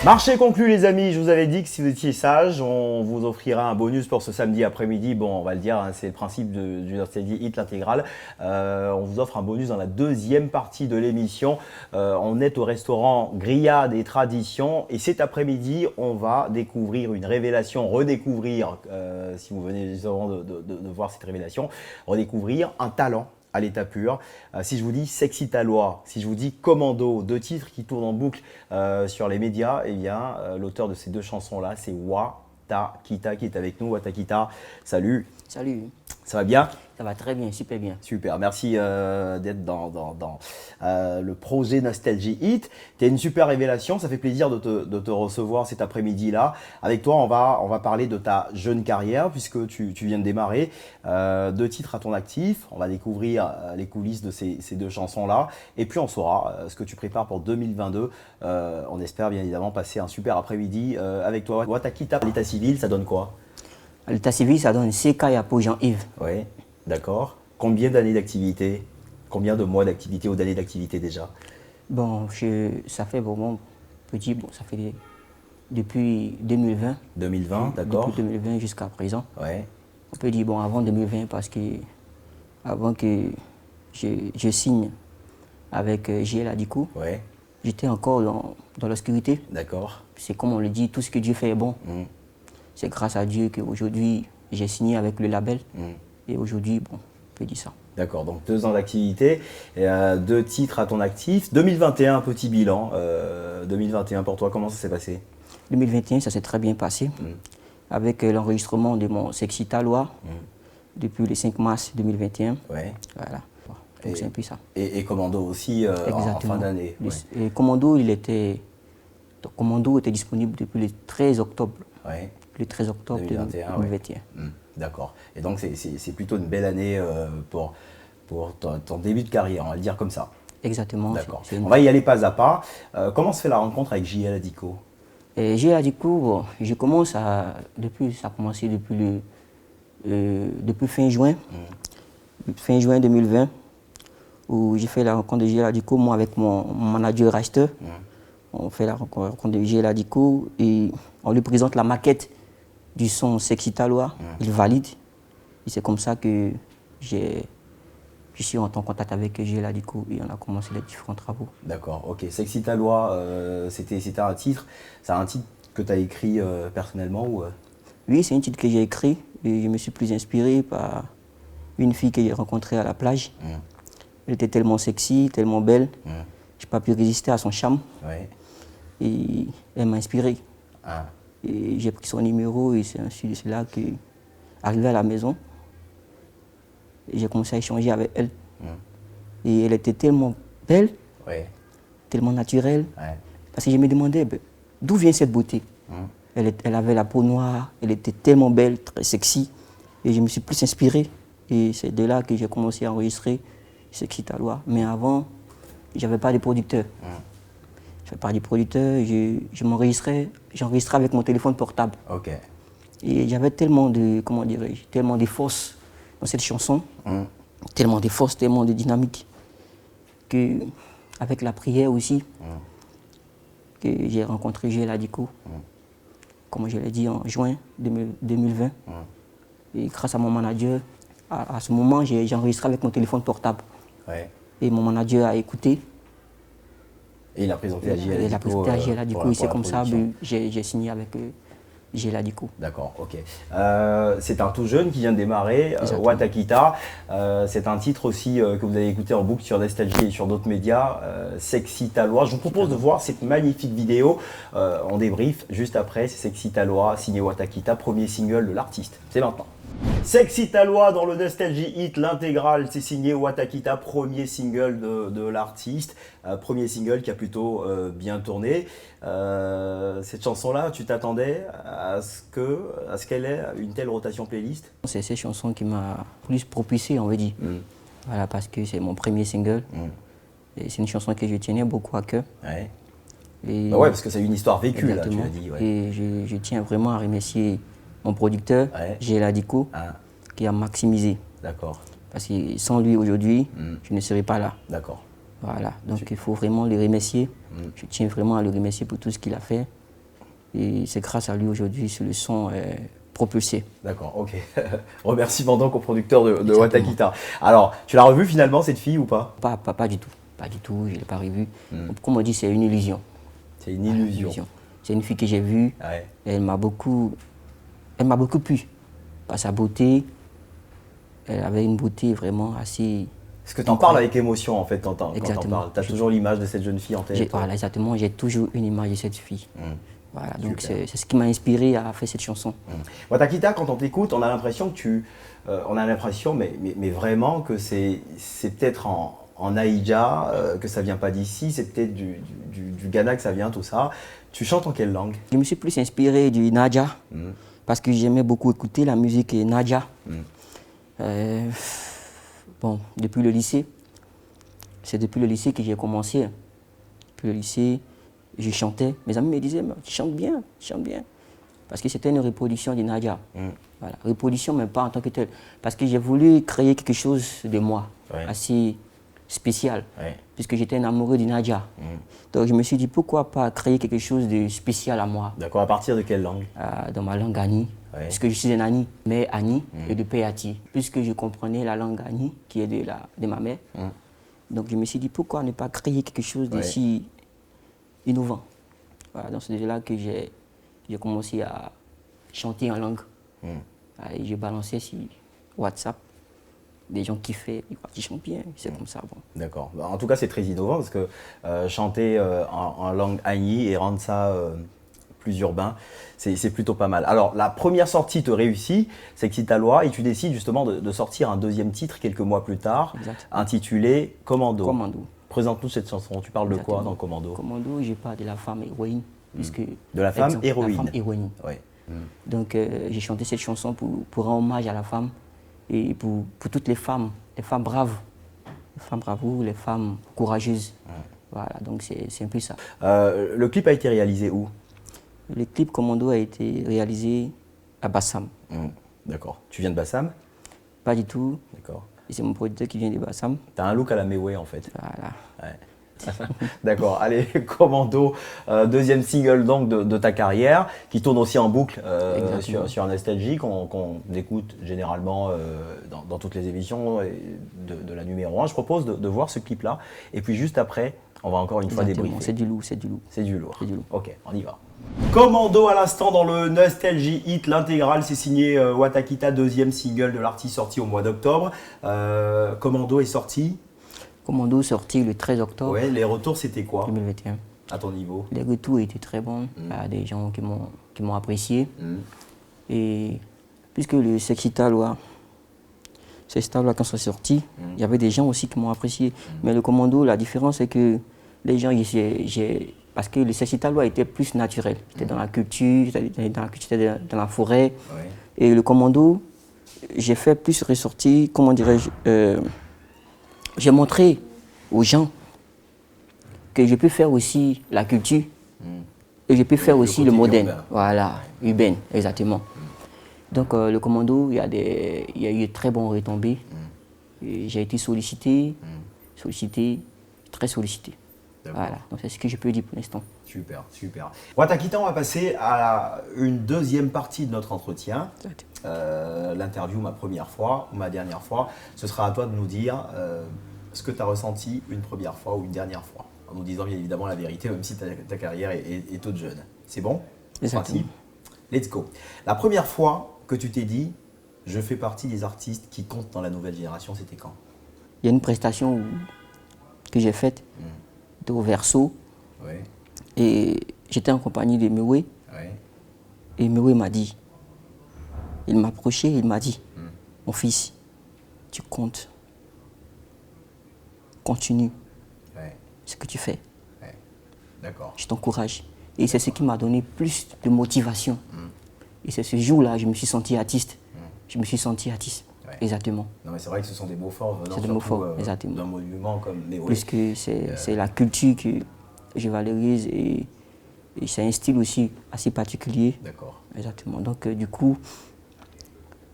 Marché conclu les amis, je vous avais dit que si vous étiez sage, on vous offrira un bonus pour ce samedi après-midi. Bon, on va le dire, hein, c'est le principe du Nostalgie Hit, l'intégrale. On vous offre un bonus dans la deuxième partie de l'émission. On est au restaurant Grillades et Traditions et cet après-midi, on va découvrir une révélation, redécouvrir, si vous venez justement de voir cette révélation, redécouvrir un talent à l'état pur. Si je vous dis Sexy Talois, si je vous dis Commando, deux titres qui tournent en boucle sur les médias, eh bien, l'auteur de ces deux chansons-là, c'est Watakita qui est avec nous. Watakita, salut. Salut. Ça va bien? Ça va très bien, super bien. Super, merci d'être dans le projet Nostalgie Hit. Tu es une super révélation, ça fait plaisir de te recevoir cet après-midi-là. Avec toi, on va parler de ta jeune carrière puisque tu viens de démarrer. Deux titres à ton actif, on va découvrir les coulisses de ces deux chansons-là. Et puis on saura ce que tu prépares pour 2022. On espère bien évidemment passer un super après-midi avec toi. Watakita, l'état civil, ça donne quoi? À l'état civil, ça donne CK pour Jean-Yves. Oui. D'accord. Combien d'années d'activité? Combien de mois d'activité ou d'années d'activité déjà? Bon, ça fait vraiment petit, bon, ça fait depuis 2020. 2020, d'accord. Depuis 2020 jusqu'à présent. Ouais. On peut dire, bon, avant 2020, parce que avant que je signe avec JL Adiko, Ouais. j'étais encore dans l'obscurité. D'accord. C'est comme on le dit, tout ce que Dieu fait est bon. C'est grâce à Dieu qu'aujourd'hui, j'ai signé avec le label. Et aujourd'hui, bon, on peut dire ça. D'accord, donc 2 ans d'activité, deux titres à ton actif. 2021, petit bilan. 2021 pour toi, comment ça s'est passé? 2021, ça s'est très bien passé. Avec l'enregistrement de mon Sexy Talois depuis le 5 mars 2021. Ouais. Voilà. Donc c'est un peu ça. Et Commando aussi en fin d'année. Ouais. Et Commando était disponible depuis le 13 octobre. Ouais. Le 13 octobre 2021. Ouais. D'accord. Et donc c'est plutôt une belle année pour ton début de carrière, on va le dire comme ça. Exactement. D'accord. On va y aller pas à pas. Comment se fait la rencontre avec JL Adiko? JL Adiko, bon, ça a commencé depuis fin juin. Fin juin 2020, où j'ai fait la rencontre de JL Adiko, moi avec mon manager acheteur. On fait la rencontre de JL Adiko et on lui présente la maquette du son Sexy Talois, il valide. Et c'est comme ça que je suis en contact avec JL Adiko et on a commencé les différents travaux. D'accord, ok. Sexy Talois, c'était un titre. C'est un titre que tu as écrit personnellement ou Oui, c'est un titre que j'ai écrit et je me suis plus inspiré par une fille que j'ai rencontrée à la plage. Elle était tellement sexy, tellement belle. Je n'ai pas pu résister à son charme. Ouais. Et elle m'a inspiré. Et j'ai pris son numéro et c'est ainsi de cela que, arrivé à la maison, j'ai commencé à échanger avec elle. Et elle était tellement belle, tellement naturelle, parce que je me demandais d'où vient cette beauté. Elle avait la peau noire, elle était tellement belle, très sexy. Et je me suis plus inspiré. Et c'est de là que j'ai commencé à enregistrer Sexy Talois. Mais avant, je n'avais pas de producteur. Je fais pas du producteur, j'enregistrais avec mon téléphone portable. Ok. Et j'avais tellement de, comment dirais-je, tellement de force dans cette chanson, tellement de force, tellement de dynamique, que avec la prière aussi, que j'ai rencontré JL Adiko, comme je l'ai dit en juin 2020. Et grâce à mon manager, à ce moment, j'ai enregistré avec mon téléphone portable. Ouais. Et mon manager a écouté. Et il a présenté à JL Adiko. Il a présenté à JL Adiko et c'est comme ça que j'ai signé avec JL Adiko. D'accord, ok. C'est un tout jeune qui vient de démarrer, Watakita. C'est un titre aussi que vous avez écouté en boucle sur Nostalgie et sur d'autres médias, Sexy Talois. Je vous propose de voir cette magnifique vidéo en débrief juste après. C'est Sexy Talois, signé Watakita, premier single de l'artiste. C'est maintenant. Sexy Talois dans le Nostalgie Hit, l'intégrale, c'est signé Watakita, premier single de l'artiste, premier single qui a plutôt bien tourné. Cette chanson-là, tu t'attendais à ce qu'elle ait une telle rotation playlist? C'est cette chanson qui m'a plus propulsé, on va dire. Voilà, parce que c'est mon premier single. Et c'est une chanson que je tenais beaucoup à cœur. Ouais. Et Bah ouais, parce que c'est une histoire vécue, là, tu exactement. l'as dit. Ouais. Et je tiens vraiment à remercier mon producteur, JL Adiko, qui a maximisé. D'accord. Parce que sans lui aujourd'hui, je ne serais pas là. D'accord. Voilà, donc il faut vraiment le remercier. Je tiens vraiment à le remercier pour tout ce qu'il a fait. Et c'est grâce à lui aujourd'hui que le son est propulsé. D'accord, ok. Remerciements donc au producteur de Watakita. Alors, tu l'as revue finalement cette fille ou pas? Pas du tout. Pas du tout, je ne l'ai pas revue. Comme on dit, c'est une illusion. C'est une illusion. C'est une fille que j'ai vue. Ouais. Elle m'a beaucoup plu. Par sa beauté, elle avait une beauté vraiment assez... Est-ce que tu en parles avec émotion en fait quand t'en parles? Tu as toujours l'image de cette jeune fille en tête? Voilà, exactement, j'ai toujours une image de cette fille. Voilà, donc c'est ce qui m'a inspiré à faire cette chanson. Watakita, quand on t'écoute, on a l'impression que mais vraiment que c'est peut-être en Naija, que ça vient pas d'ici, c'est peut-être du Ghana que ça vient, tout ça. Tu chantes en quelle langue? Je me suis plus inspiré du Naija, parce que j'aimais beaucoup écouter la musique Naija. Bon, depuis le lycée, c'est depuis le lycée que j'ai commencé. Depuis le lycée, je chantais. Mes amis me disaient, tu chantes bien, tu chantes bien. Parce que c'était une reproduction du Naija. Voilà, reproduction, mais pas en tant que telle. Parce que j'ai voulu créer quelque chose de moi, assez spécial, puisque j'étais un amoureux du Naija. Donc je me suis dit, pourquoi pas créer quelque chose de spécial à moi. D'accord, à partir de quelle langue? Dans ma langue Ani, puisque je suis un Ani, mais Ani et de Péati. Puisque je comprenais la langue Ani, qui est de ma mère. Donc je me suis dit, pourquoi ne pas créer quelque chose de si innovant. Voilà, donc c'est là que j'ai commencé à chanter en langue. Et je balançais sur WhatsApp. Des gens kiffaient, ils chantent bien, c'est comme ça. Bon. D'accord. En tout cas, c'est très innovant parce que chanter en langue Agni et rendre ça plus urbain, c'est plutôt pas mal. Alors, la première sortie te réussit, c'est Xitaloa, et tu décides justement de sortir un deuxième titre quelques mois plus tard, intitulé Commando. Commando. Présente-nous cette chanson. Tu parles de quoi dans Commando? Commando, je parle de la femme héroïne. Puisque, de la femme héroïne. La femme héroïne. Donc, j'ai chanté cette chanson pour rendre hommage à la femme et pour toutes les femmes braves. Les femmes bravoures, les femmes courageuses. Voilà, donc c'est un peu ça. Le clip a été réalisé où? Le clip Commando a été réalisé à Bassam. D'accord. Tu viens de Bassam? Pas du tout. D'accord. Et c'est mon producteur qui vient de Bassam. Tu as un look à la Mewé en fait. Voilà. D'accord, allez, Commando, deuxième single donc de ta carrière, qui tourne aussi en boucle sur un Nostalgie, qu'on écoute généralement dans toutes les émissions de la numéro 1. Je propose de voir ce clip-là, et puis juste après, on va encore une fois débriefer. C'est du lourd, c'est du lourd. C'est du lourd. C'est du lourd. Ok, on y va. Commando à l'instant dans le Nostalgie Hit, l'intégrale, c'est signé Watakita, deuxième single de l'artiste sorti au mois d'octobre. Commando est sorti. Commando sorti le 13 octobre. Ouais, les retours c'était quoi 2021. À ton niveau? Les retours étaient très bons. Il y a des gens qui m'ont apprécié. Et puisque le Sexitaloa, quand c'est sorti, il y avait des gens aussi qui m'ont apprécié. Mais le Commando, la différence c'est que les gens, parce que le Sexitaloa était plus naturel. C'était dans la culture, c'était dans la forêt. Et le Commando, j'ai fait plus ressortir, comment dirais-je, j'ai montré aux gens que je peux faire aussi la culture et je peux faire aussi le moderne. Urbain. Voilà, urbain, exactement. Donc le Commando, il y a eu de très bons retombées. J'ai été sollicité, très sollicité. Voilà, donc c'est ce que je peux dire pour l'instant. Super, super. Watakita, on va passer à une deuxième partie de notre entretien. L'interview, ma première fois ou ma dernière fois. Ce sera à toi de nous dire ce que tu as ressenti une première fois ou une dernière fois, en nous disant bien évidemment la vérité, même si ta carrière est toute jeune. C'est bon? Exactement. Let's go. La première fois que tu t'es dit, je fais partie des artistes qui comptent dans la nouvelle génération, c'était quand? Il y a une prestation que j'ai faite au Verseau. Et j'étais en compagnie de Mewé. Et Mewé m'a dit, il m'a approché, il m'a dit, mon fils, tu comptes. Continue ce que tu fais. D'accord. Je t'encourage. Et c'est ce qui m'a donné plus de motivation. Et c'est ce jour-là, je me suis senti artiste. Je me suis senti artiste. Exactement. Non, mais c'est vrai que ce sont des mots forts venant d'un monument comme Mewé. Plus que c'est la culture que je valorise et c'est un style aussi assez particulier. D'accord. Exactement. Donc du coup,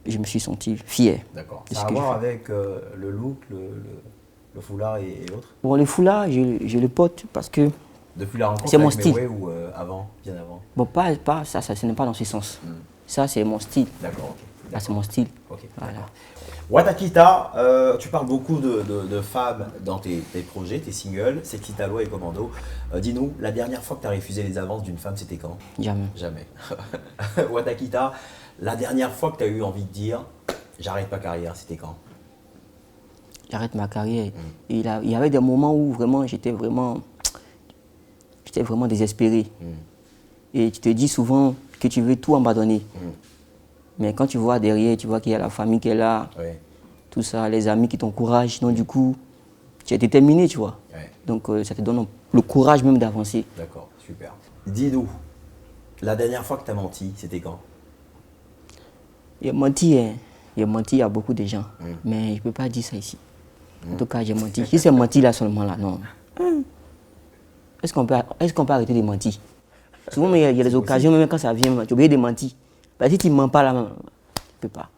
je me suis senti fier. D'accord. Ça a à voir avec le look, le foulard et autres? Bon, le foulard, je le porte parce que depuis la rencontre c'est mon avec style. Mewé avant, bien avant? Bon, pas ça, ce n'est pas dans ce sens. Ça, c'est mon style. D'accord, ok. Là, c'est mon style. Ok, Voilà. Watakita, tu parles beaucoup de femmes dans tes projets, tes singles, Sexy Talo et Commando. Dis-nous, la dernière fois que tu as refusé les avances d'une femme, c'était quand? Jamais. Jamais. Watakita, la dernière fois que tu as eu envie de dire j'arrête ma carrière, c'était quand? J'arrête ma carrière. Et il y avait des moments où vraiment j'étais vraiment désespéré. Et tu te dis souvent que tu veux tout abandonner. Mais quand tu vois derrière, tu vois qu'il y a la famille qui est là, Ouais. tout ça, les amis qui t'encouragent. Donc du coup, tu es déterminé, tu vois. Ouais. Donc ça te donne le courage même d'avancer. D'accord, super. Dis-nous, la dernière fois que tu as menti, c'était quand? Il a menti, hein. Il a menti à beaucoup de gens. Mais je ne peux pas dire ça ici. En tout cas, j'ai menti. Si c'est menti là seulement, là, non. Est-ce qu'on peut arrêter de mentir? Souvent, il y a des occasions, même quand ça vient, tu oublies de mentir. Parce que si tu ne mens pas là, tu ne peux pas.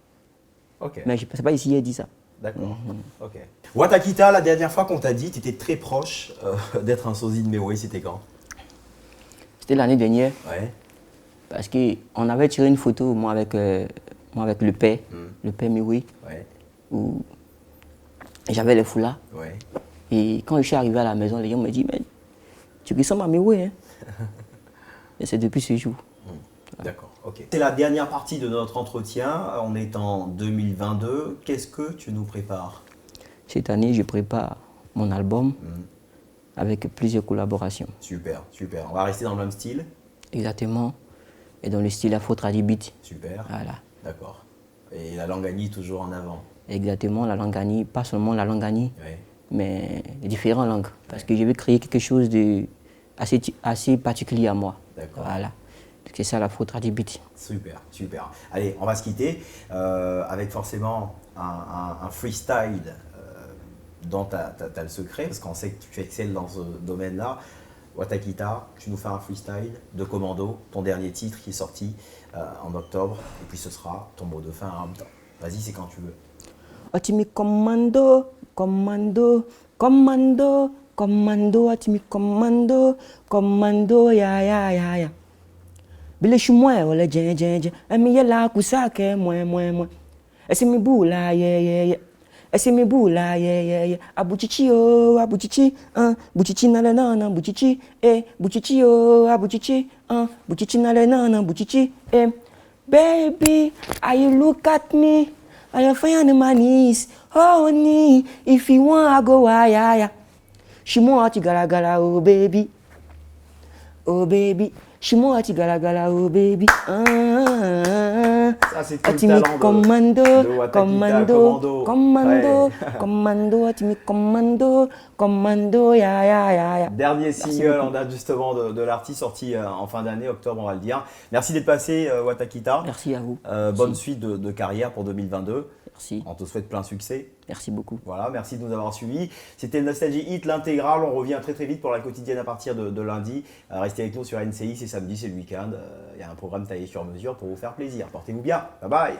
Ok. Mais je ne sais pas ici, il a dit ça. D'accord. Ok. Watakita, la dernière fois qu'on t'a dit, tu étais très proche d'être un sosie de Mewe, c'était quand? C'était l'année dernière. Ouais. Parce qu'on avait tiré une photo, moi avec le père Miwi, Ouais. où j'avais les foulards. Ouais. Et quand je suis arrivé à la maison, les gens me disent, mais tu ressembles à Miwi, hein. Et c'est depuis ce jour. D'accord, ok. C'est la dernière partie de notre entretien. On est en 2022. Qu'est-ce que tu nous prépares? Cette année, je prépare mon album avec plusieurs collaborations. Super, super. On va rester dans le même style? Exactement. Et dans le style afro-tradibit. Super. Voilà. D'accord. Et la Langani toujours en avant? Exactement, la Langani, pas seulement la Langani, Ouais. mais les différentes langues. Parce que je veux créer quelque chose de assez particulier à moi. D'accord. Voilà. C'est ça l'afro-tradibit. Super, super. Allez, on va se quitter avec forcément un freestyle dont tu as le secret, parce qu'on sait que tu excelles dans ce domaine-là. Watakita, tu nous fais un freestyle de Commando, ton dernier titre qui est sorti en octobre, et puis ce sera ton mot de fin en même temps. Vas-y, c'est quand tu veux. Atimi commando, commando, commando, commando, atimi commando, commando, ya ya ya ya. Bile shumwe ole jen jen jen, emi yela kusake mwe mwe mwe. Esi mi bula ye ye ye. Esi mi bula ye ye ye. Abuchichi o, abuchichi, buchichi na le na buchichi, buchichi o, abuchichi, buchichi na le na buchichi, Baby, are you look at me? I am fine on my knees, honey. If you want, I go ya. Shimo ati gala gala, oh baby, oh baby. Shimo ati gala gala, oh baby. Ça, c'est tout le Atimi talent commando, de Watakita, commando, commando, Ouais. commando, atimi commando, commando, ya. Dernier Merci single beaucoup. en date justement de l'artiste sorti en fin d'année, octobre on va le dire. Merci d'être passé Watakita. Merci à vous. Bonne Merci. suite de carrière pour 2022. Merci. On te souhaite plein succès. Merci beaucoup. Voilà, merci de nous avoir suivis. C'était le Nostalgie Hit, l'intégrale. On revient très très vite pour la quotidienne à partir de lundi. Restez avec nous sur NCI, c'est samedi, c'est le week-end. Il y a un programme taillé sur mesure pour vous faire plaisir. Portez-vous bien. Bye bye.